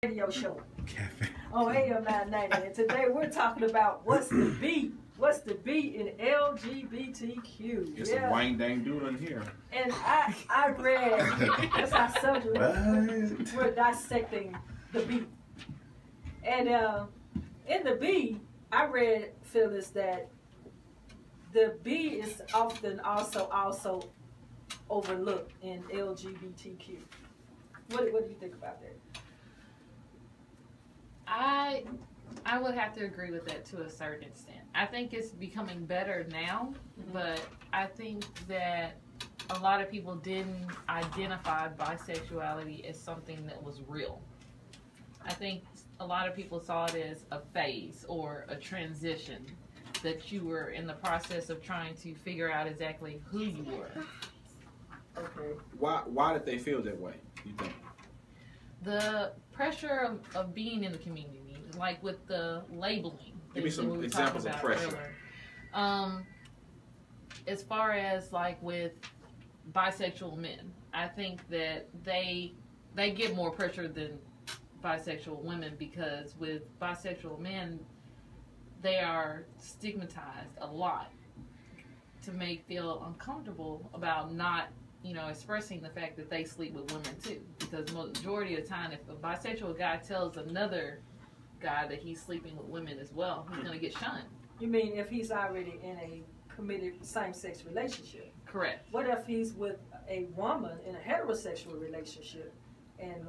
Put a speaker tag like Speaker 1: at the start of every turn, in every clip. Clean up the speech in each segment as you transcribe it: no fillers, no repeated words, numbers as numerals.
Speaker 1: Radio show
Speaker 2: Cafe.
Speaker 1: on AM 990. And today we're talking about what's the beat. What's the beat in LGBTQ?
Speaker 3: It's a wang dang dude in here.
Speaker 1: And I read, that's our subject. We're dissecting the beat. And in the B, I read, Phyllis, that the B is often also overlooked in LGBTQ. What do you think about that?
Speaker 4: I would have to agree with that to a certain extent. I think it's becoming better now, but I think that a lot of people didn't identify bisexuality as something that was real. I think a lot of people saw it as a phase or a transition, that you were in the process of trying to figure out exactly who you were.
Speaker 1: Okay.
Speaker 3: Why did they feel that way, you think?
Speaker 4: The pressure of being in the community, like with the labeling.
Speaker 3: Give me some examples of pressure.
Speaker 4: As far as like with bisexual men, I think that they get more pressure than bisexual women, because with bisexual men, they are stigmatized a lot to make feel uncomfortable about not, expressing the fact that they sleep with women too. Because majority of the time, if a bisexual guy tells another guy that he's sleeping with women as well, he's going to get shunned. You
Speaker 1: mean if he's already in a committed same-sex relationship?
Speaker 4: Correct.
Speaker 1: What if he's with a woman in a heterosexual relationship and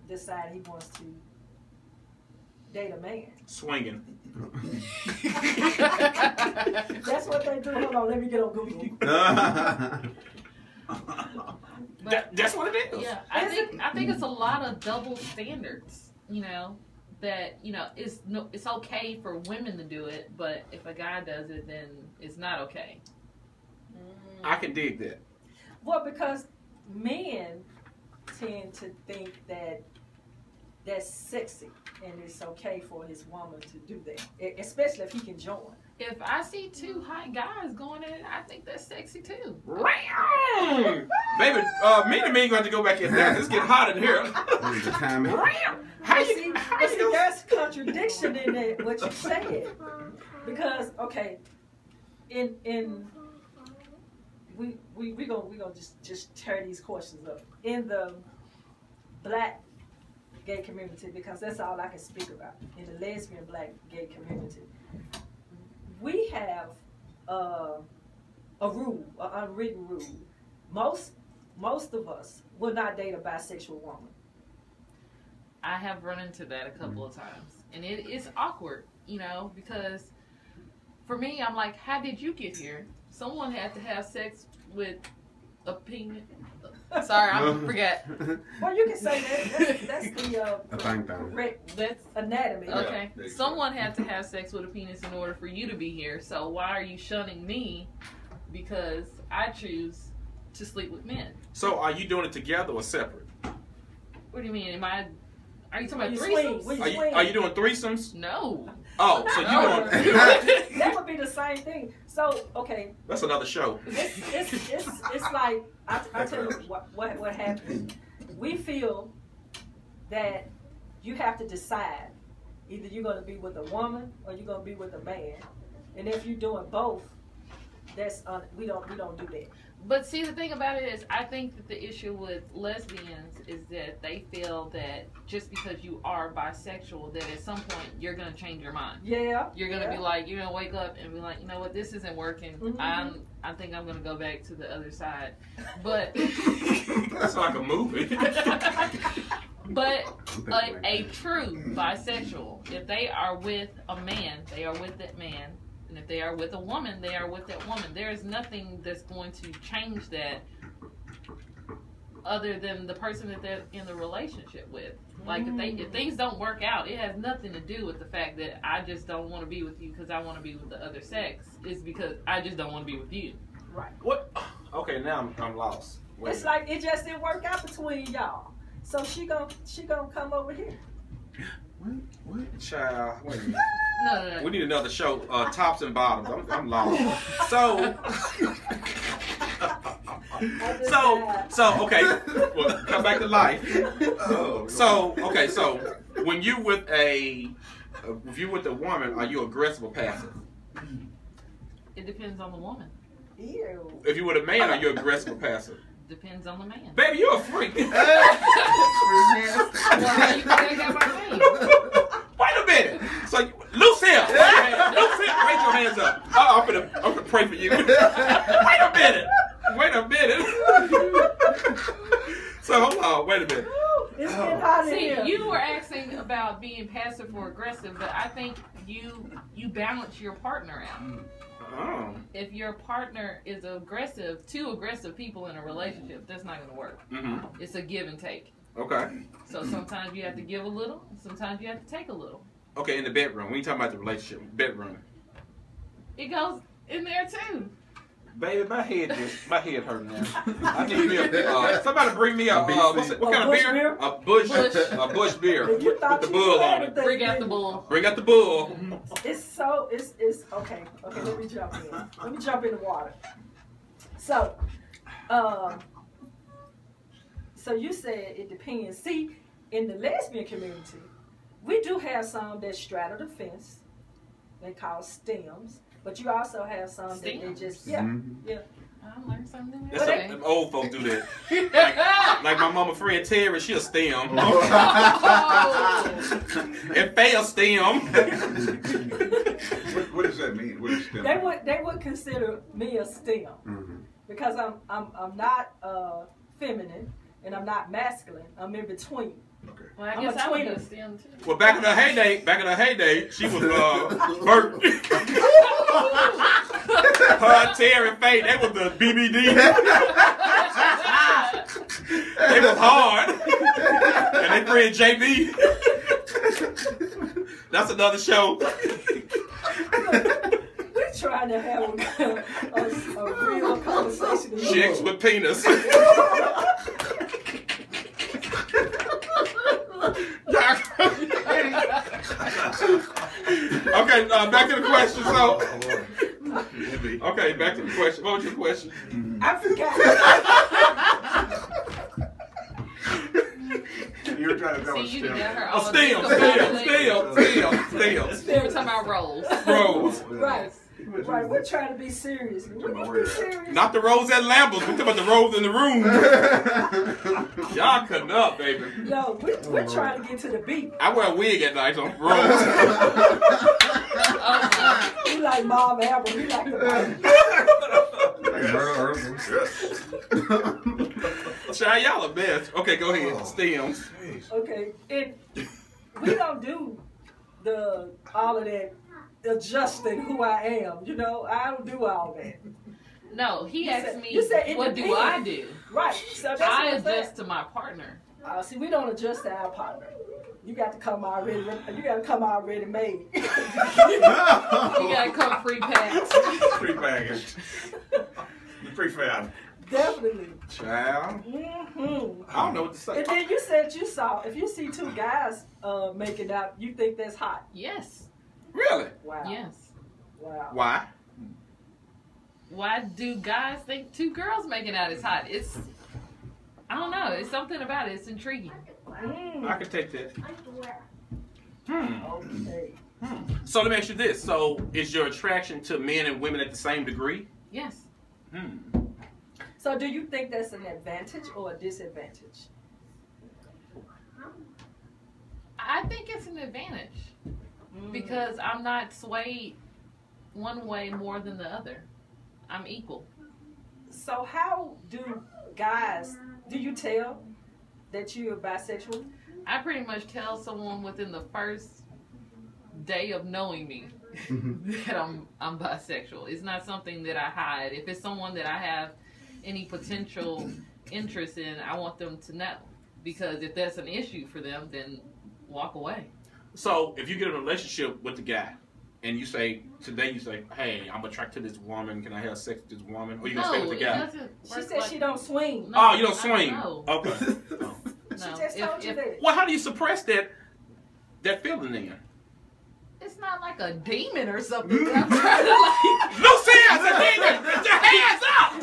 Speaker 1: decide he wants to date a man?
Speaker 3: Swinging.
Speaker 1: That's what they do. Hold on, let me get on Google.
Speaker 3: That's what it is.
Speaker 4: Yeah, I think it's a lot of double standards. That it's okay for women to do it, but if a guy does it, then it's not okay.
Speaker 3: I can dig that.
Speaker 1: Well, because men tend to think that that's sexy and it's okay for his woman to do that, especially if he can join.
Speaker 4: If I see two hot guys going in, I think that's sexy too.
Speaker 3: Baby, me and me going to go back in there. It's getting hot in here.
Speaker 1: How you see, there's contradiction in that, what you said. Because, okay, we gonna just tear these questions up. In the black gay community, because that's all I can speak about, in the lesbian black gay community, we have a rule, an unwritten rule. Most of us will not date a bisexual woman.
Speaker 4: I have run into that a couple of times, and it's awkward, because for me, I'm like, how did you get here? Someone had to have sex with a penis. Sorry, I forget.
Speaker 1: Well, you can say that. That's the correct anatomy.
Speaker 4: Okay. Yeah, someone had to have sex with a penis in order for you to be here. So why are you shunning me because I choose to sleep with men?
Speaker 3: So are you doing it together or separate?
Speaker 4: What do you mean? Are you talking about threesomes?
Speaker 3: Are you doing threesomes?
Speaker 4: No.
Speaker 3: Oh, so you want
Speaker 1: that would be the same thing. So, okay.
Speaker 3: That's another show.
Speaker 1: It's like, I tell you what happens. We feel that you have to decide either you're going to be with a woman or you're going to be with a man. And if you're doing both, we don't do that.
Speaker 4: But see, the thing about it is, I think that the issue with lesbians is that they feel that just because you are bisexual, that at some point you're going to change your mind.
Speaker 1: Yeah.
Speaker 4: You're going to be like, you're going to wake up and be like, you know what, this isn't working. Mm-hmm. I think I'm going to go back to the other side. But
Speaker 3: that's like a movie.
Speaker 4: But a true bisexual, if they are with a man, they are with that man. And if they are with a woman, they are with that woman. There is nothing that's going to change that other than the person that they're in the relationship with. Like, if things don't work out, it has nothing to do with the fact that I just don't want to be with you because I want to be with the other sex. It's because I just don't want to be with you.
Speaker 1: Right.
Speaker 3: What? Okay, now I'm lost. Wait.
Speaker 1: It's like it just didn't work out between y'all. So she gonna come over here.
Speaker 3: What? Child, wait a minute.
Speaker 4: No.
Speaker 3: We need another show, tops and bottoms. I'm lost. So, So okay, well, come back to life. So when you with a woman, are you aggressive or passive?
Speaker 4: It depends on the woman.
Speaker 1: Ew.
Speaker 3: If you with a man, are you aggressive or passive?
Speaker 4: Depends on the man.
Speaker 3: Baby, you a freak.
Speaker 4: Well, how you think I got my name?
Speaker 3: Wait a minute. So Lucille, raise your hands up. I'm gonna pray for you. Wait a minute. So hold on. Wait a minute.
Speaker 1: It's getting hot in
Speaker 4: See,
Speaker 1: here.
Speaker 4: you were asking about being passive or aggressive, but I think you balance your partner out.
Speaker 3: Oh.
Speaker 4: If your partner is aggressive, two aggressive people in a relationship, that's not going to work.
Speaker 3: Mm-hmm.
Speaker 4: It's a give and take.
Speaker 3: Okay.
Speaker 4: So sometimes you have to give a little, sometimes you have to take a little.
Speaker 3: Okay, in the bedroom. We ain't talking about the relationship. Bedroom.
Speaker 4: It goes in there too.
Speaker 3: Baby, my head hurting now. I need me a somebody bring me what kind of beer? A bush beer.
Speaker 1: You
Speaker 3: with the bull on it.
Speaker 4: Bring out the bull.
Speaker 3: Bring out the bull.
Speaker 1: It's okay. Okay, let me jump in. Let me jump in the water. So you said it depends. See, in the lesbian community, we do have some that straddle the fence. They call stems. But you also have some that they just, yeah.
Speaker 4: I learned something new.
Speaker 3: That's them old folks do that. Like my mama friend Terry, she a stem. And fail stem.
Speaker 2: What does that mean? What is stem?
Speaker 1: They would consider me a stem because I'm not feminine and I'm not masculine. I'm in between.
Speaker 2: Okay.
Speaker 4: Well, I guess I would be a stem too.
Speaker 3: Well, back in her heyday, she was Bert. Her, Terry, and Faye, they was the BBD. They was hard. And they friend JB. That's another show.
Speaker 1: We're trying to have a real conversation.
Speaker 3: Chicks with penis. Okay, back to the question. So, okay, back to the question. What was your question?
Speaker 1: I forgot.
Speaker 2: You were trying to tell
Speaker 4: See,
Speaker 2: us
Speaker 4: you
Speaker 2: stem.
Speaker 4: got her
Speaker 3: Oh,
Speaker 4: all
Speaker 3: still.
Speaker 4: still. We were talking about roles.
Speaker 3: Rose.
Speaker 1: Right. Right, we're trying to be serious. We need to be serious.
Speaker 3: Not the Rose at Lambert's. We're talking about the Rose in the room. Y'all cutting up, baby.
Speaker 1: No, we're trying to get to the beat.
Speaker 3: I wear a wig at night on Rose.
Speaker 1: He like Mom Albert. He like the
Speaker 3: Child, y'all are best. Okay, go ahead. Stems.
Speaker 1: Okay, we don't do all of that adjusting who I am. You know, I don't do all that.
Speaker 4: No, he asked me,
Speaker 1: you said
Speaker 4: what do I do?
Speaker 1: Right. So that's
Speaker 4: I
Speaker 1: what I'm saying.
Speaker 4: adjust to my partner.
Speaker 1: See, we don't adjust to our partner. You got to come already. You got to come already made.
Speaker 4: You gotta come pre-packed.
Speaker 2: Pre-packaged. Prefab.
Speaker 1: Definitely.
Speaker 3: Child.
Speaker 1: Mm-hmm.
Speaker 3: I don't know what to say.
Speaker 1: And then you said you saw, if you see two guys making out, you think that's hot.
Speaker 4: Yes.
Speaker 3: Really?
Speaker 1: Wow.
Speaker 4: Yes.
Speaker 1: Wow.
Speaker 3: Why?
Speaker 4: Why do guys think two girls making out is hot? I don't know. It's something about it. It's intriguing.
Speaker 3: I can take that.
Speaker 1: Okay.
Speaker 3: So let me ask you this. So is your attraction to men and women at the same degree?
Speaker 4: Yes.
Speaker 1: So do you think that's an advantage or a disadvantage?
Speaker 4: I think it's an advantage because I'm not swayed one way more than the other. I'm equal.
Speaker 1: So how do you tell that you're bisexual?
Speaker 4: I pretty much tell someone within the first day of knowing me that I'm bisexual. It's not something that I hide. If it's someone that I have any potential interest in, I want them to know. Because if that's an issue for them, then walk away.
Speaker 3: So if you get in a relationship with the guy and you say, hey, I'm attracted to this woman, can I have sex with this woman? Or you gonna stay with the guy?
Speaker 1: She said she don't swing.
Speaker 4: No,
Speaker 3: Oh, you don't swing.
Speaker 4: No.
Speaker 3: Okay.
Speaker 1: She just told you that.
Speaker 3: Well, how do you suppress that feeling then?
Speaker 4: It's it's not like a demon or something. I'm trying to like.
Speaker 3: Lucia's a demon. Get your hands up.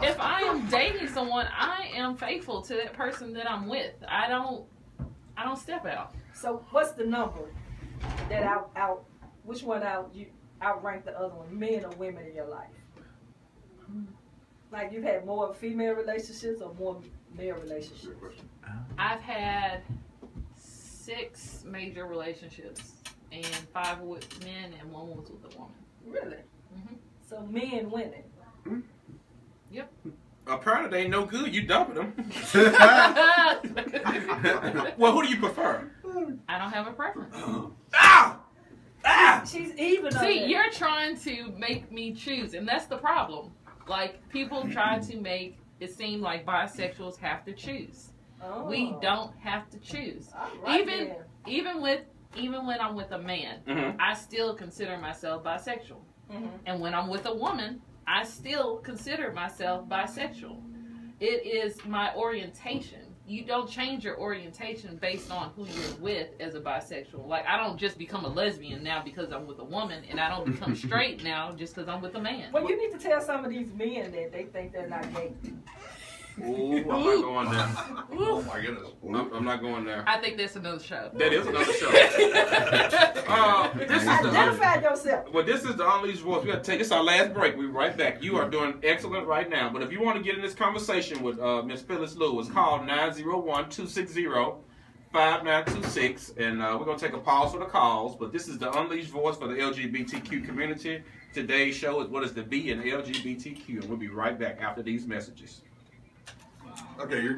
Speaker 4: If I am dating someone, I am faithful to that person that I'm with. I don't step out.
Speaker 1: So what's the number that which one outrank the other one, men or women in your life? Like you've had more female relationships or more male relationships?
Speaker 4: I've had 6 major relationships and 5 with men and 1 was with a woman.
Speaker 1: Really?
Speaker 4: Mm-hmm.
Speaker 1: So men winning.
Speaker 4: Yep.
Speaker 3: Apparently they ain't no good. You dumping them. Well, who do you prefer?
Speaker 4: I don't have a preference.
Speaker 3: Ah! Ah!
Speaker 1: She's even.
Speaker 4: See, you're trying to make me choose, and that's the problem. Like, people try to make it seem like bisexuals have to choose.
Speaker 1: Oh.
Speaker 4: We don't have to choose.
Speaker 1: Right
Speaker 4: Even when I'm with a man,
Speaker 3: Mm-hmm.
Speaker 4: I still consider myself bisexual.
Speaker 1: Mm-hmm.
Speaker 4: And when I'm with a woman, I still consider myself bisexual. It is my orientation. You don't change your orientation based on who you're with as a bisexual. Like, I don't just become a lesbian now because I'm with a woman, and I don't become straight now just because I'm with a man.
Speaker 1: Well, you need to tell some of these men that they think they're not gay.
Speaker 3: Ooh, I'm not going there.
Speaker 2: Oh my goodness.
Speaker 3: I'm not going there.
Speaker 4: I think that's another show.
Speaker 3: That is another show. This is
Speaker 1: Identify yourself.
Speaker 3: Well, this is the Unleashed Voice. We got to take this our last break. We'll be right back. You are doing excellent right now. But if you want to get in this conversation with Miss Phillis Lewis, call 901-260-5926. And we're going to take a pause for the calls. But this is the Unleashed Voice for the LGBTQ community. Today's show is What is the B in LGBTQ? And we'll be right back after these messages.
Speaker 2: Okay, you're